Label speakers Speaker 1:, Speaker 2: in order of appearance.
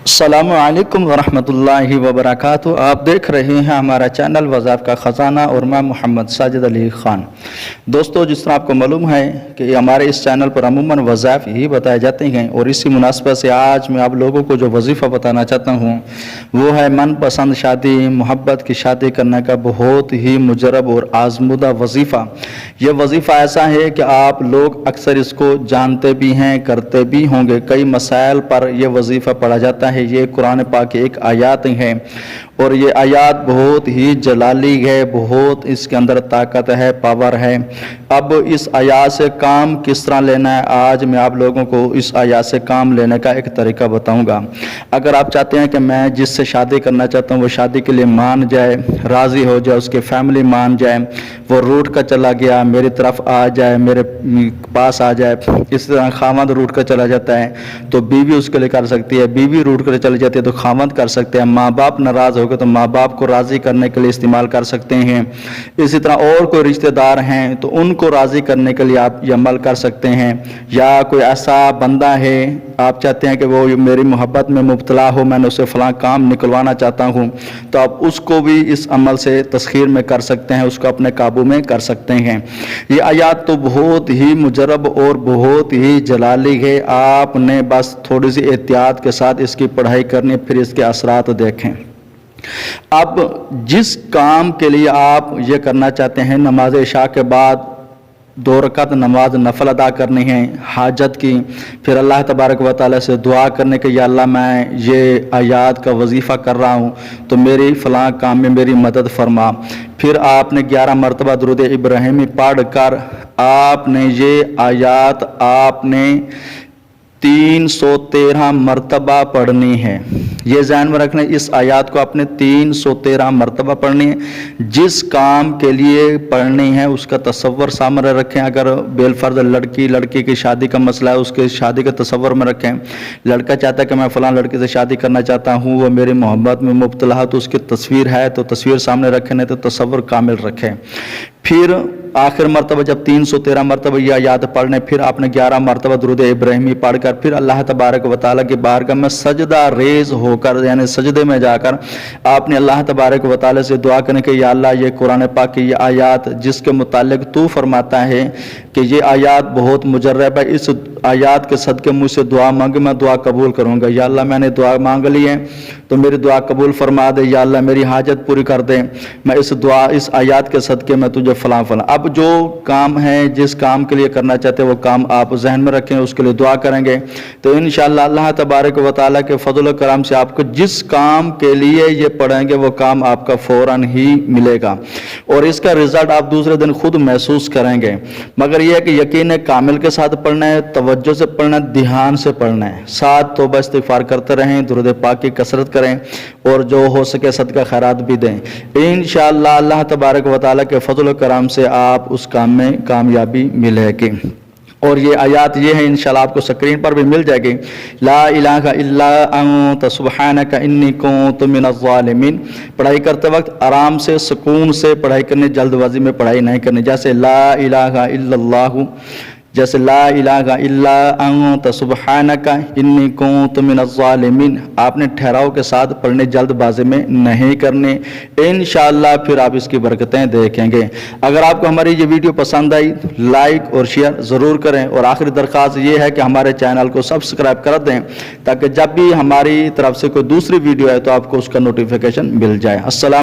Speaker 1: अस्सलामु अलैकुम वरहमतुल्लाहि वबरकातुहू। आप देख रहे हैं हमारा चैनल वज़ाइफ का खजाना और मैं मोहम्मद साजिद अली ख़ान। दोस्तों, जिस तरह आपको मालूम है कि हमारे इस चैनल पर अमूमन वज़ाइफ ही बताए जाते हैं और इसी मुनासबत से आज मैं आप लोगों को जो वजीफ़ा बताना चाहता हूँ वो है मनपसंद शादी, मोहब्बत की शादी करने का बहुत ही मुजरब और आजमुदा वजीफ़ा। यह वजीफ़ा ऐसा है कि आप लोग अक्सर इसको जानते भी हैं, करते भी होंगे। कई मसाइल पर यह वजीफ़ा पढ़ा जाता है। ये कुरान पाक की एक आयत है और ये आयत बहुत ही जलाली है, बहुत इसके अंदर ताकत है, पावर है। अब इस आयत से काम किस तरह लेना है, आज मैं आप लोगों को इस आयत से काम लेने का एक तरीका बताऊंगा। अगर आप चाहते हैं कि मैं जिससे शादी करना चाहता हूँ वो शादी के लिए मान जाए, राज़ी हो जाए, उसके फैमिली मान जाए, वो रूठ कर चला गया मेरी तरफ आ जाए, मेरे पास आ जाए, इस तरह खामद रूठ कर चला जाता है तो बीवी उसके लिए कर सकती है, बीवी रूठ कर चली जाती है तो खामद कर सकते हैं, माँ बाप नाराज़ हो गए तो माँ बाप को राज़ी करने के लिए इस्तेमाल कर सकते हैं। इसी तरह और कोई रिश्तेदार हैं तो उनको राज़ी करने के लिए आप ये अमल कर सकते हैं। या कोई ऐसा बंदा है आप चाहते हैं कि वो मेरी मोहब्बत में मुब्तला हो, मैंने उसे फ़लाँ काम निकलवाना चाहता हूँ, तो आप उसको भी इस अमल से तस्खीर में कर सकते हैं, उसको अपने काबू में कर सकते हैं। ये आयत तो बहुत ही मुजरब और बहुत ही जलाली है। आपने बस थोड़ी सी एहतियात के साथ इसकी पढ़ाई करनी, फिर इसके असरात देखें। अब जिस काम के लिए आप ये करना चाहते हैं, नमाज इशा के बाद 2 रकात नमाज नफल अदा करनी है हाजत की, फिर अल्लाह तबारक व तआला से दुआ करने के या अल्लाह मैं ये आयत का वजीफ़ा कर रहा हूँ तो मेरी फ़लाँ काम में मेरी मदद फरमा। फिर आपने 11 मरतबा दुरूद इब्राहिमी पढ़ कर आपने ये आयत आपने 313 मरतबा पढ़नी है। ये ज़हन में रखना, इस आयत को आपने 313 मरतबा पढ़नी है। जिस काम के लिए पढ़नी है उसका तसव्वुर सामने रखें। अगर बेलफर्ज लड़की की शादी का मसला है, उसके शादी का तसव्वुर में रखें। लड़का चाहता है कि मैं फ़लाँ लड़की से शादी करना चाहता हूँ, वो मेरी मोहब्बत में मुब्तला है, तो उसकी तस्वीर है तो तस्वीर सामने रखें, नहीं तो तसव्वुर कामिल रखें। फिर आखिर मरतबा जब 313 मरतबा यह याद पढ़ने, फिर आपने 11 मरतबा दुरूद इब्राहिमी पढ़कर फिर अल्लाह तबारक व तआला की बारगाह में सजदा रेज़ होकर यानी सजदे में जाकर आपने अल्लाह तबारक व तआला से दुआ करने के या अल्लाह ये कुरान पाक की ये आयत जिसके मुतालिक तू फरमाता है कि ये आयत बहुत मुजर्रब है, इस आयत के सदके मुझसे दुआ मांगे, मैं दुआ कबूल करूँगा। या अल्लाह मैंने दुआ मांग ली है तो मेरी दुआ कबूल फरमा दे, या अल्लाह मेरी हाजत पूरी कर दे, मैं इस आयत के सदके में तुझे फ़लाँ फ़लाँ। अब जो काम है जिस काम के लिए करना चाहते हैं वो काम आप जहन में रखें, उसके लिए दुआ करेंगे तो इंशाअल्लाह अल्लाह तबारक व तआला के फजल करम से आपको जिस काम के लिए ये पढ़ेंगे वो काम आपका फ़ौरन ही मिलेगा और इसका रिज़ल्ट आप दूसरे दिन खुद महसूस करेंगे। मगर यह है कि यकीन कामिल के साथ पढ़ना है, तवज्जो से पढ़ना है, ध्यान से पढ़ना है, साथ तौबा इस्तिग़फ़ार करते रहें, दुरूद पाक की कसरत करें और जो हो सके सदका खैरात भी दें। इंशाअल्लाह अल्लाह तबारक व तआला के फजल करम से आप उस काम में कामयाबी मिलेगी। और ये आयत ये है, इंशाल्लाह आपको स्क्रीन पर भी मिल जाएगी। ला इलाहा इल्ला अंत सुब्हानका इन्नी कुन्तु मिनज़ ज़ालिमीन। पढ़ाई करते वक्त आराम से सुकून से पढ़ाई करनी, जल्दबाजी में पढ़ाई नहीं करनी। जैसे ला इलाहा इल्लल्लाहु, जैसे ला इलाहा इल्ला अंत सुब्हानका इन्नी कुन्तु मिनज़ ज़ालिमीन, आपने ठहराव के साथ पढ़ने, जल्दबाजी में नहीं करने। इंशाअल्लाह फिर आप इसकी बरकतें देखेंगे। अगर आपको हमारी ये वीडियो पसंद आई लाइक और शेयर ज़रूर करें और आखिरी दरख्वास्त ये है कि हमारे चैनल को सब्सक्राइब कर दें ताकि जब भी हमारी तरफ से कोई दूसरी वीडियो है तो आपको उसका नोटिफिकेशन मिल जाए। अस्सलाम।